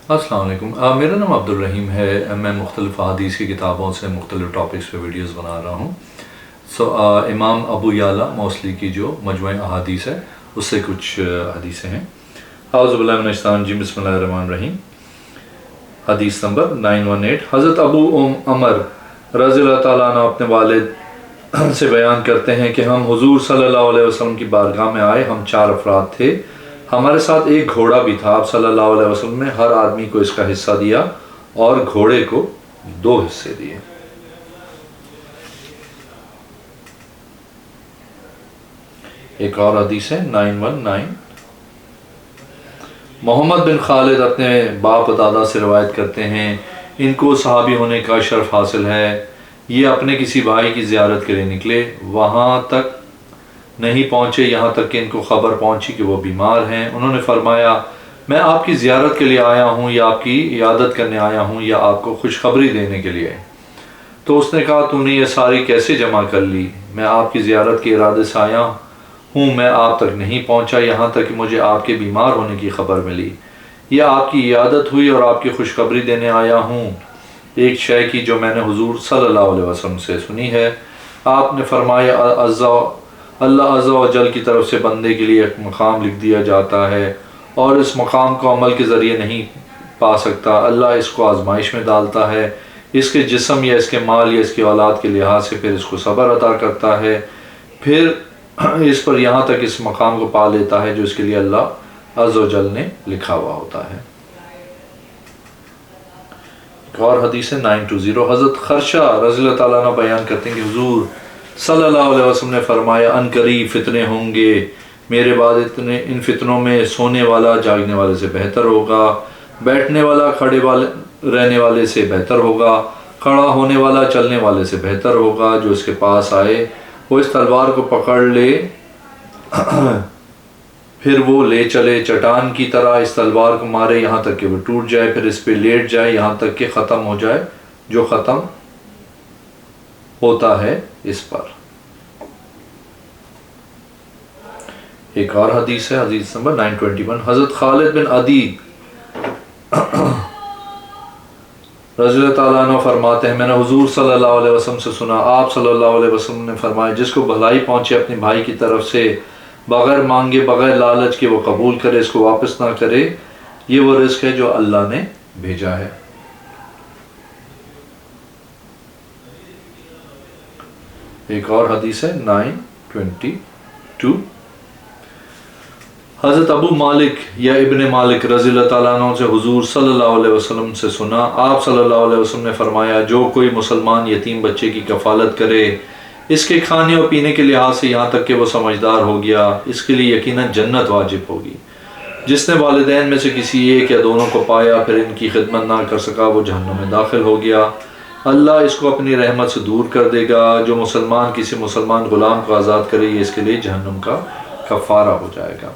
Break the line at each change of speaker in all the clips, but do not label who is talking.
السلام علیکم، میرا نام عبدالرحیم ہے۔ میں مختلف احادیث کی کتابوں سے مختلف ٹاپکس پہ ویڈیوز بنا رہا ہوں۔ امام ابو یعلا موصلی کی جو مجموعہ احادیث ہے اس سے کچھ حدیثیں ہیں۔ اعوذ باللہ من الشیطان الرجیم، بسم اللہ الرحمن الرحیم۔ حدیث نمبر 918۔ حضرت ابو عمر رضی اللہ تعالیٰ عنہ اپنے والد سے بیان کرتے ہیں کہ ہم حضور صلی اللہ علیہ وسلم کی بارگاہ میں آئے۔ ہم 4 افراد تھے، ہمارے ساتھ ایک گھوڑا بھی تھا۔ آپ صلی اللہ علیہ وسلم نے ہر آدمی کو اس کا حصہ دیا اور گھوڑے کو 2 حصے دیے۔ ایک اور حدیث ہے 919۔ محمد بن خالد اپنے باپ و دادا سے روایت کرتے ہیں، ان کو صحابی ہونے کا شرف حاصل ہے۔ یہ اپنے کسی بھائی کی زیارت کے لیے نکلے، وہاں تک نہیں پہنچے یہاں تک کہ ان کو خبر پہنچی کہ وہ بیمار ہیں۔ انہوں نے فرمایا، میں آپ کی زیارت کے لیے آیا ہوں یا آپ کی عیادت کرنے آیا ہوں یا آپ کو خوشخبری دینے کے لیے؟ تو اس نے کہا، تو نے یہ ساری کیسے جمع کر لی؟ میں آپ کی زیارت کے ارادے سے آیا ہوں، میں آپ تک نہیں پہنچا یہاں تک کہ مجھے آپ کے بیمار ہونے کی خبر ملی۔ یہ آپ کی عیادت ہوئی اور آپ کی خوشخبری دینے آیا ہوں ایک شے کی جو میں نے حضور صلی اللہ علیہ وسلم سے سنی ہے۔ آپ نے فرمایا، اللہ عز و جل کی طرف سے بندے کے لیے ایک مقام لکھ دیا جاتا ہے اور اس مقام کو عمل کے ذریعے نہیں پا سکتا۔ اللہ اس کو آزمائش میں ڈالتا ہے، اس کے جسم یا اس کے مال یا اس کی اولاد کے لحاظ سے، پھر اس کو صبر عطا کرتا ہے، پھر اس پر یہاں تک اس مقام کو پا لیتا ہے جو اس کے لیے اللہ عز و جل نے لکھا ہوا ہوتا ہے۔ ایک اور حدیث ہے 920۔ حضرت خرشہ رضی اللہ تعالیٰ عنہ بیان کرتے ہیں کہ حضور صلی اللہ علیہ وسلم نے فرمایا، ان قریب فتنے ہوں گے، میرے بعد ان فتنوں میں سونے والا جاگنے والے سے بہتر ہوگا، بیٹھنے والا کھڑے رہنے والے سے بہتر ہوگا، کھڑا ہونے والا چلنے والے سے بہتر ہوگا۔ جو اس کے پاس آئے وہ اس تلوار کو پکڑ لے پھر وہ لے چلے، چٹان کی طرح اس تلوار کو مارے یہاں تک کہ وہ ٹوٹ جائے، پھر اس پہ لیٹ جائے یہاں تک کہ ختم ہو جائے جو ختم ہوتا ہے اس پر۔ ایک اور حدیث ہے، حدیث نمبر 921۔ حضرت خالد بن عدی رضی اللہ تعالیٰ عنہ فرماتے ہیں، میں نے حضور صلی اللہ علیہ وسلم سے سنا، آپ صلی اللہ علیہ وسلم نے فرمایا، جس کو بھلائی پہنچے اپنے بھائی کی طرف سے بغیر مانگے بغیر لالچ کے وہ قبول کرے، اس کو واپس نہ کرے، یہ وہ رزق ہے جو اللہ نے بھیجا ہے۔ ایک اور حدیث ہے 922۔ حضرت ابو مالک یا ابن مالک رضی اللہ تعالیٰ عنہ سے حضور صلی اللہ علیہ وسلم سے سنا، آپ صلی اللہ علیہ وسلم نے فرمایا، جو کوئی مسلمان یتیم بچے کی کفالت کرے اس کے کھانے اور پینے کے لحاظ سے یہاں تک کہ وہ سمجھدار ہو گیا، اس کے لیے یقیناً جنت واجب ہوگی۔ جس نے والدین میں سے کسی ایک یا دونوں کو پایا پھر ان کی خدمت نہ کر سکا وہ جہنم میں داخل ہو گیا، اللہ اس کو اپنی رحمت سے دور کر دے گا۔ جو مسلمان کسی مسلمان غلام کو آزاد کرے یہ اس کے لیے جہنم کا کفارہ ہو جائے گا۔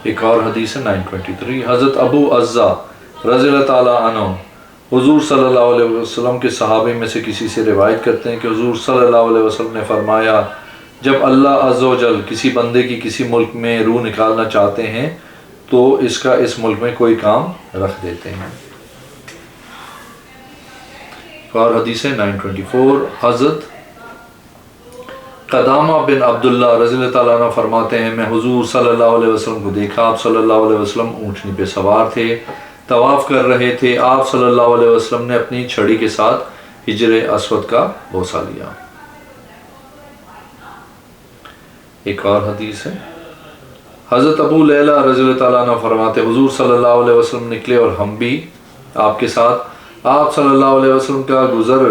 ایک اور حدیث ہے 923۔ حضرت ابو عزہ رضی اللہ تعالیٰ عنہ حضور صلی اللہ علیہ وسلم کے صحابے میں سے کسی سے روایت کرتے ہیں کہ حضور صلی اللہ علیہ وسلم نے فرمایا، جب اللہ عز و جل کسی بندے کی کسی ملک میں روح نکالنا چاہتے ہیں تو اس کا اس ملک میں کوئی کام رکھ دیتے ہیں۔ اور حدیث ہے 924۔ حضرت قدامہ بن عبداللہ رضی اللہ تعالیٰ عنہ فرماتے ہیں، میں حضور صلی اللہ علیہ وسلم کو دیکھا، آپ صلی اللہ علیہ وسلم اونٹنی پہ سوار تھے، طواف کر رہے تھے، آپ صلی اللہ علیہ وسلم نے اپنی چھڑی کے ساتھ حجر اسود کا بوسہ لیا۔ ایک اور حدیث ہے، حضرت ابو لیلہ رضی اللہ تعالیٰ عنہ فرماتے، حضور صلی اللہ علیہ وسلم نکلے اور ہم بھی آپ کے ساتھ۔ آپ صلی اللہ علیہ وسلم کا گزر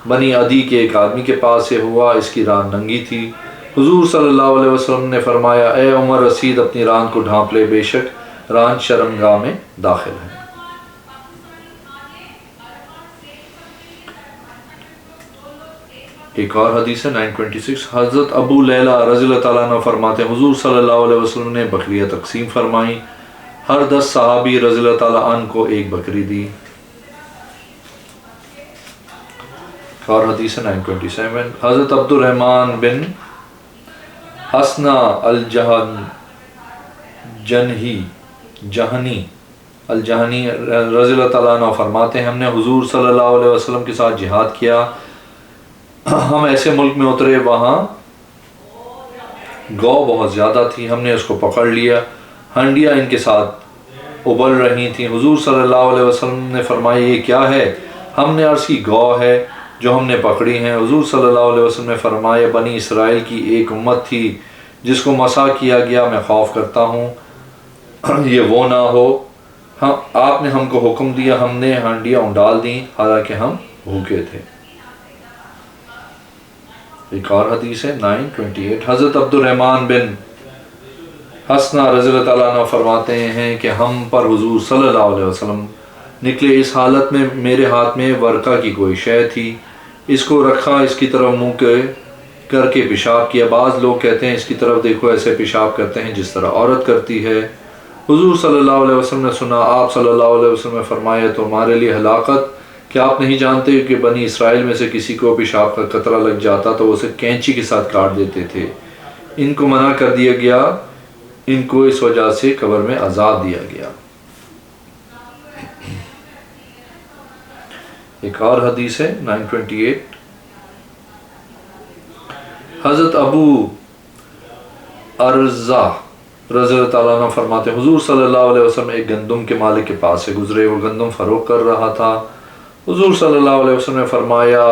بنی عدی کے ایک آدمی کے پاس سے ہوا، اس کی ران ننگی تھی۔ حضور صلی اللہ علیہ وسلم نے فرمایا، اے عمر رسید اپنی ران کو ڈھانپ لے، بے شک ران شرمگاہ میں داخل ہے۔ ایک اور حدیث ہے 926۔ حضرت ابو لیلہ رضی اللہ تعالیٰ عنہ فرماتے ہیں، حضور صلی اللہ علیہ وسلم نے بکریاں تقسیم فرمائیں، ہر 10 صحابی رضی اللہ تعالیٰ عنہ کو ایک بکری دی۔ اور حدیث 927۔ حضرت عبد الرحمن بن حسنہ الجہنی الجہنی رضی اللہ تعالیٰ عنہ فرماتے ہیں ہم نے حضور صلی اللہ علیہ وسلم کے ساتھ جہاد کیا، ہم ایسے ملک میں اترے وہاں گو بہت زیادہ تھی، ہم نے اس کو پکڑ لیا، ہنڈیاں ان کے ساتھ ابل رہی تھیں۔ حضور صلی اللہ علیہ وسلم نے فرمایا یہ کیا ہے؟ ہم نے عرض کی گو ہے جو ہم نے پکڑی ہیں۔ حضور صلی اللہ علیہ وسلم نے فرمایا بنی اسرائیل کی ایک امت تھی جس کو مسح کیا گیا، میں خوف کرتا ہوں یہ وہ نہ ہو۔ آپ نے ہم کو حکم دیا، ہم نے ہانڈیاں ڈال دیں حالانکہ ہم بھوکے تھے۔ ایک اور حدیث ہے 928، حضرت عبد الرحمن بن حسنہ رضی اللہ تعالیٰ عنہ فرماتے ہیں کہ ہم پر حضور صلی اللہ علیہ وسلم نکلے، اس حالت میں میرے ہاتھ میں ورقہ کی کوئی شے تھی، اس کو رکھا، اس کی طرف منہ کر کے پیشاب کیا۔ بعض لوگ کہتے ہیں اس کی طرف دیکھو ایسے پیشاب کرتے ہیں جس طرح عورت کرتی ہے۔ حضور صلی اللہ علیہ وسلم نے سنا، آپ صلی اللہ علیہ وسلم نے فرمایا تمہارے لیے ہلاکت، کہ آپ نہیں جانتے کہ بنی اسرائیل میں سے کسی کو پیشاب کا قطرہ لگ جاتا تو وہ اسے کینچی کے ساتھ کاٹ دیتے تھے۔ ان کو منع کر دیا گیا، ان کو اس وجہ سے قبر میں عذاب دیا گیا۔ ایک اور حدیث ہے 928، حضرت ابو ارزہ رضی اللہ تعالیٰ عنہ فرماتے ہیں حضور صلی اللہ علیہ وسلم ایک گندم کے مالک کے پاس سے گزرے، وہ گندم فروخت کر رہا تھا۔ حضور صلی اللہ علیہ وسلم نے فرمایا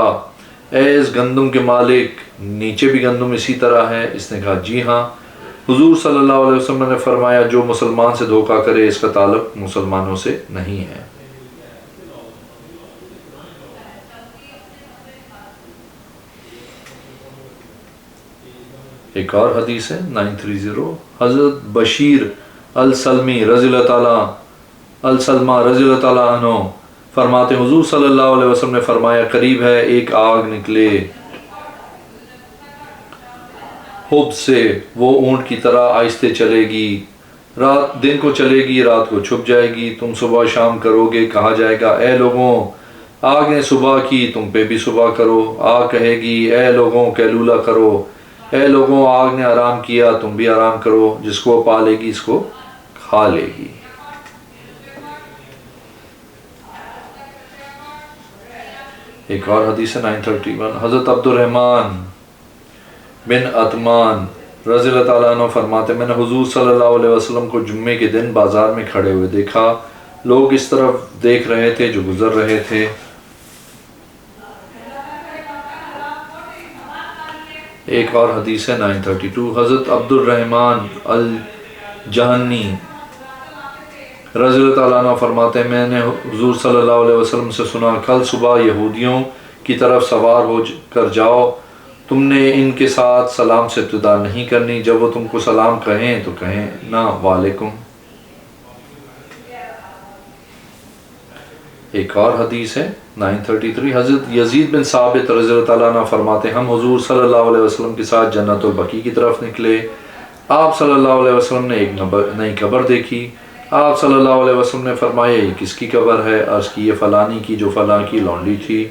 اے اس گندم کے مالک، نیچے بھی گندم اسی طرح ہے؟ اس نے کہا جی ہاں۔ حضور صلی اللہ علیہ وسلم نے فرمایا جو مسلمان سے دھوکہ کرے اس کا تعلق مسلمانوں سے نہیں ہے۔ ایک اور حدیث ہے 930، حضرت بشیر السلمی رضی اللہ تعالیٰ عنہ فرماتے حضور صلی اللہ علیہ وسلم نے فرمایا قریب ہے ایک آگ نکلے حب سے، وہ اونٹ کی طرح آہستہ چلے گی، رات دن کو چلے گی، رات کو چھپ جائے گی، تم صبح شام کرو گے، کہا جائے گا اے لوگوں آگ نے صبح کی، تم پہ بھی صبح کرو۔ آگ کہے گی اے لوگوں قیلولہ کرو، اے لوگوں آگ نے آرام کیا، تم بھی آرام کرو، جس کو پا لے گی اس کو کھا لے گی۔ ایک اور حدیث ہے 931، حضرت عبد الرحمن بن عثمان رضی اللہ تعالیٰ عنہ فرماتے میں نے حضور صلی اللہ علیہ وسلم کو جمعے کے دن بازار میں کھڑے ہوئے دیکھا، لوگ اس طرف دیکھ رہے تھے جو گزر رہے تھے۔ ایک اور حدیث ہے 932، حضرت عبد الرحمن الجہنی رضی اللہ تعالیٰ عنہ فرماتے ہیں میں نے حضور صلی اللہ علیہ وسلم سے سنا کل صبح یہودیوں کی طرف سوار ہو کر جاؤ، تم نے ان کے ساتھ سلام سے ابتدا نہیں کرنی، جب وہ تم کو سلام کہیں تو کہیں نا وعلیکم۔ ایک اور حدیث ہے 933، حضرت یزید بن ثابت رضی اللہ تعالیٰ عنہ فرماتے ہم حضور صلی اللہ علیہ وسلم کے ساتھ جنت البقیع کی طرف نکلے، آپ صلی اللہ علیہ وسلم نے ایک نئی قبر دیکھی، آپ صلی اللہ علیہ وسلم نے فرمایا یہ کس کی قبر ہے؟ عرض کی یہ فلانی کی جو فلاں کی لونڈی تھی،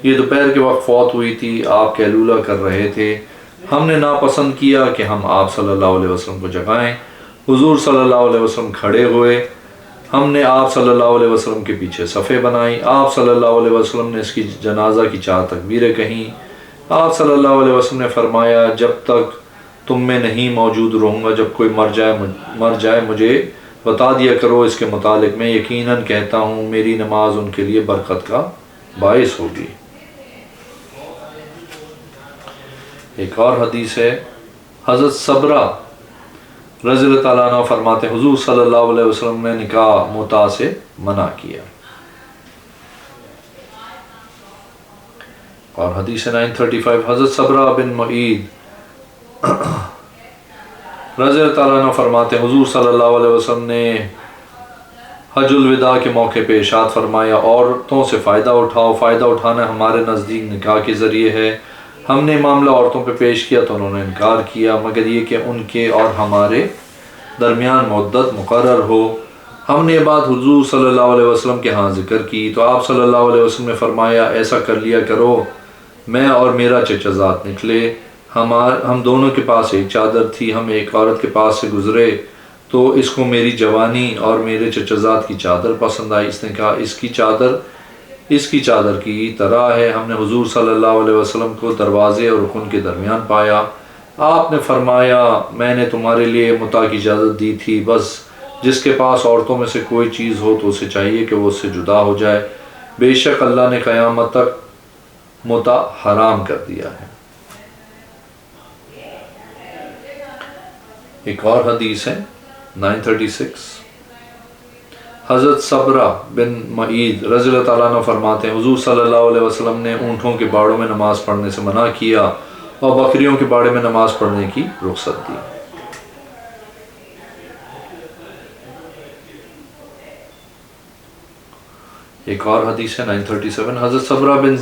یہ دوپہر کے وقت فوت ہوئی تھی، آپ قیلولہ کر رہے تھے، ہم نے ناپسند کیا کہ ہم آپ صلی اللہ علیہ وسلم کو جگائیں، حضور صلی اللہ علیہ وسلم کھڑے ہوئے، ہم نے آپ صلی اللہ علیہ وسلم کے پیچھے صفیں بنائی، آپ صلی اللہ علیہ وسلم نے اس کی جنازہ کی 4 تکبیریں کہیں، آپ صلی اللہ علیہ وسلم نے فرمایا جب تک تم میں نہیں موجود رہوں گا، جب کوئی مر جائے مجھے بتا دیا کرو اس کے متعلق، میں یقیناً کہتا ہوں میری نماز ان کے لیے برکت کا باعث ہوگی۔ ایک اور حدیث ہے حضرت صبرہ رضی اللہ تعالیٰ عنہ فرماتے حضور صلی اللہ علیہ وسلم نے نکاح متع سے منع کیا۔ اور حدیث 935، حضرت صبرہ بن معید رضی اللہ تعالیٰ عنہ فرماتے حضور صلی اللہ علیہ وسلم نے حج الوداع کے موقع پہ ارشاد فرمایا عورتوں سے فائدہ اٹھاؤ، فائدہ اٹھانا ہمارے نزدیک نکاح کے ذریعے ہے۔ ہم نے معاملہ عورتوں پہ پیش کیا تو انہوں نے انکار کیا، مگر یہ کہ ان کے اور ہمارے درمیان مدت مقرر ہو۔ ہم نے یہ بات حضور صلی اللہ علیہ وسلم کے ہاں ذکر کی تو آپ صلی اللہ علیہ وسلم نے فرمایا ایسا کر لیا کرو، میں اور میرا چچا زاد نکلے، ہم دونوں کے پاس ایک چادر تھی، ہم ایک عورت کے پاس سے گزرے تو اس کو میری جوانی اور میرے چچزاد کی چادر پسند آئی۔ اس نے کہا اس کی چادر کی طرح ہے۔ ہم نے حضور صلی اللہ علیہ وسلم کو دروازے اور رکن کے درمیان پایا۔ آپ نے فرمایا میں نے تمہارے لیے متع کی اجازت دی تھی، بس جس کے پاس عورتوں میں سے کوئی چیز ہو تو اسے چاہیے کہ وہ اس سے جدا ہو جائے، بے شک اللہ نے قیامت تک متع حرام کر دیا ہے۔ ایک اور حدیث ہے 936، حضرت صبرہ بن معید رضی اللہ تعالیٰ عنہ فرماتے ہیں حضور صلی اللہ علیہ وسلم نے اونٹوں کے باڑوں میں نماز پڑھنے سے منع کیا اور بکریوں کے باڑے میں نماز پڑھنے کی رخصت دی۔ ایک اور حدیث ہے 937، حضرت صبرہ بن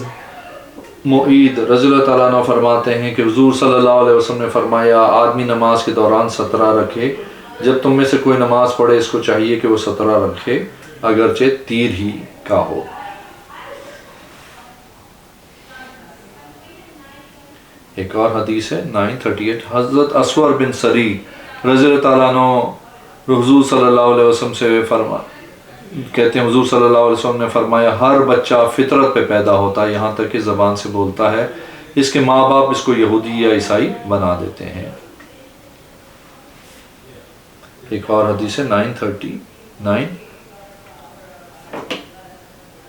معید رضی اللہ تعالیٰ عنہ فرماتے ہیں کہ حضور صلی اللہ علیہ وسلم نے فرمایا آدمی نماز کے دوران سترہ رکھے، جب تم میں سے کوئی نماز پڑھے اس کو چاہیے کہ وہ سترہ رکھے اگرچہ تیر ہی کا ہو۔ ایک اور حدیث ہے 938، حضرت اسور بن سری رضی اللہ تعالیٰ عنہ حضور صلی اللہ علیہ وسلم سے کہتے ہیں حضور صلی اللہ علیہ وسلم نے فرمایا ہر بچہ فطرت پہ پیدا ہوتا ہے یہاں تک کہ زبان سے بولتا ہے، اس کے ماں باپ اس کو یہودی یا عیسائی بنا دیتے ہیں۔ ایک اور حدیث ہے 939،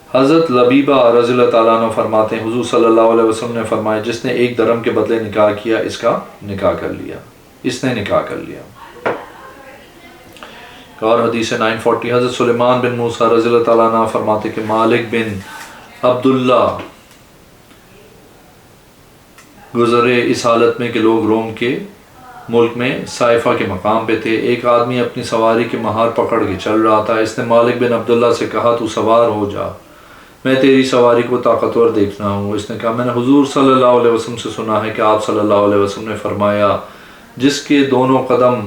حضرت لبیبہ رضی اللہ تعالیٰ عنہ فرماتے ہیں حضور صلی اللہ علیہ وسلم نے فرمایا جس نے ایک درہم کے بدلے نکاح کیا اس نے نکاح کر لیا۔ اور حدیث 940، حضرت سلیمان بن موسیٰ رضی اللہ تعالیٰ عنہ فرماتے کہ مالک بن عبداللہ گزرے اس حالت میں کہ لوگ روم کے ملک میں صائفہ کے مقام پہ تھے، ایک آدمی اپنی سواری کے مہار پکڑ کے چل رہا تھا، اس نے مالک بن عبداللہ سے کہا تو سوار ہو جا، میں تیری سواری کو طاقتور دیکھنا ہوں۔ اس نے کہا میں نے حضور صلی اللہ علیہ وسلم سے سنا ہے کہ آپ صلی اللہ علیہ وسلم نے فرمایا جس کے دونوں قدم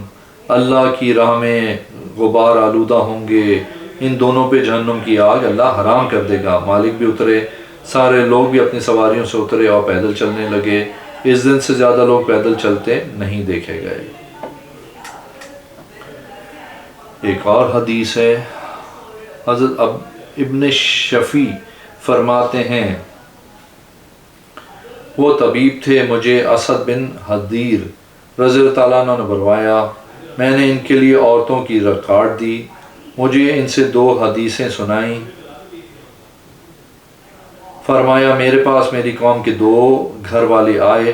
اللہ کی راہ میں غبار آلودہ ہوں گے ان دونوں پہ جہنم کی آگ اللہ حرام کر دے گا۔ مالک بھی اترے، سارے لوگ بھی اپنی سواریوں سے اترے اور پیدل چلنے لگے، اس دن سے زیادہ لوگ پیدل چلتے نہیں دیکھے گئے۔ ایک اور حدیث ہے حضرت ابن شفیع فرماتے ہیں وہ طبیب تھے، مجھے اسد بن حدیر رضی اللہ تعالیٰ عنہ نے بلوایا، میں نے ان کے لیے عورتوں کی ریکارڈ دی، مجھے ان سے 2 حدیثیں سنائیں، فرمایا میرے پاس میری قوم کے 2 گھر والے آئے،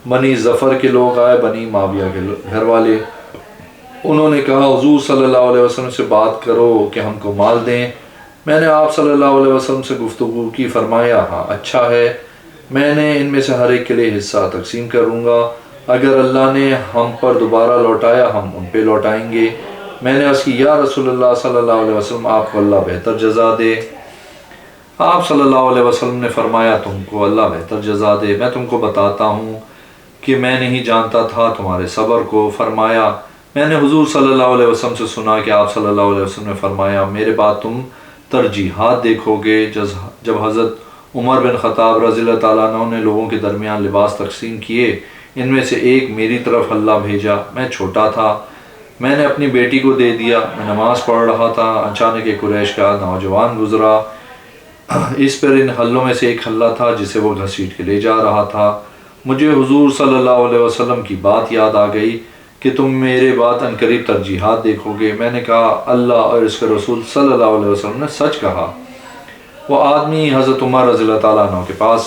بنی ظفر کے لوگ آئے، بنی معاویہ کے گھر والے، انہوں نے کہا حضور صلی اللہ علیہ وسلم سے بات کرو کہ ہم کو مال دیں۔ میں نے آپ صلی اللہ علیہ وسلم سے گفتگو کی، فرمایا ہاں اچھا ہے، میں نے ان میں سے ہر ایک کے لیے حصہ تقسیم کروں گا، اگر اللہ نے ہم پر دوبارہ لوٹایا ہم ان پہ لوٹائیں گے۔ میں نے عرض کی یا رسول اللہ صلی اللہ علیہ وسلم آپ کو اللہ بہتر جزا دے۔ آپ صلی اللہ علیہ وسلم نے فرمایا تم کو اللہ بہتر جزا دے، میں تم کو بتاتا ہوں کہ میں نہیں جانتا تھا تمہارے صبر کو۔ فرمایا میں نے حضور صلی اللہ علیہ وسلم سے سنا کہ آپ صلی اللہ علیہ وسلم نے فرمایا میرے بعد تم ترجیحات دیکھو گے۔ جب حضرت عمر بن خطاب رضی اللہ تعالیٰ عنہ نے لوگوں کے درمیان لباس تقسیم کیے، ان میں سے ایک میری طرف اللہ بھیجا، میں چھوٹا تھا، میں نے اپنی بیٹی کو دے دیا، میں نماز پڑھ رہا تھا، اچانک ایک قریش کا نوجوان گزرا، اس پر ان حلوں میں سے ایک حلہ تھا جسے وہ گھسیٹ کے لے جا رہا تھا۔ مجھے حضور صلی اللہ علیہ وسلم کی بات یاد آ گئی کہ تم میرے بعد عنقریب ترجیحات دیکھو گے۔ میں نے کہا اللہ اور اس کے رسول صلی اللہ علیہ وسلم نے سچ کہا۔ وہ آدمی حضرت عمر رضی اللہ تعالیٰ عنہ کے پاس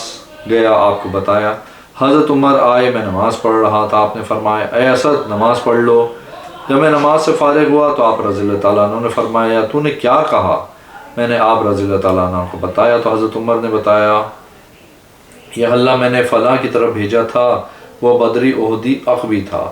گیا، آپ کو بتایا، حضرت عمر آئے، میں نماز پڑھ رہا تھا، آپ نے فرمایا اے اسد نماز پڑھ لو۔ جب میں نماز سے فارغ ہوا تو آپ رضی اللہ تعالیٰ عنہ نے فرمایا تو نے کیا کہا؟ میں نے آپ رضی اللہ تعالیٰ عنہ کو بتایا تو حضرت عمر نے بتایا یہ اللہ میں نے فلاں کی طرف بھیجا تھا، وہ بدری احدی اخوی تھا،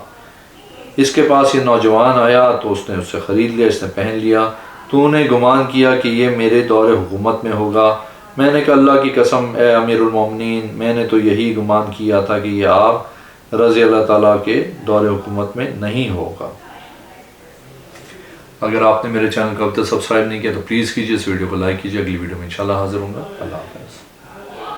اس کے پاس یہ نوجوان آیا تو اس نے اس سے خرید لیا، اس نے پہن لیا، تو نے گمان کیا کہ یہ میرے دور حکومت میں ہوگا۔ میں نے کہا اللہ کی قسم اے امیر المومنین، میں نے تو یہی گمان کیا تھا کہ یہ آپ رضی اللہ تعالیٰ کے دور حکومت میں نہیں ہوگا۔ اگر آپ نے میرے چینل کو اب تک سبسکرائب نہیں کیا تو پلیز کیجئے، اس ویڈیو کو لائک کیجئے، اگلی ویڈیو میں انشاءاللہ حاضر ہوں گا۔ اللہ حافظ۔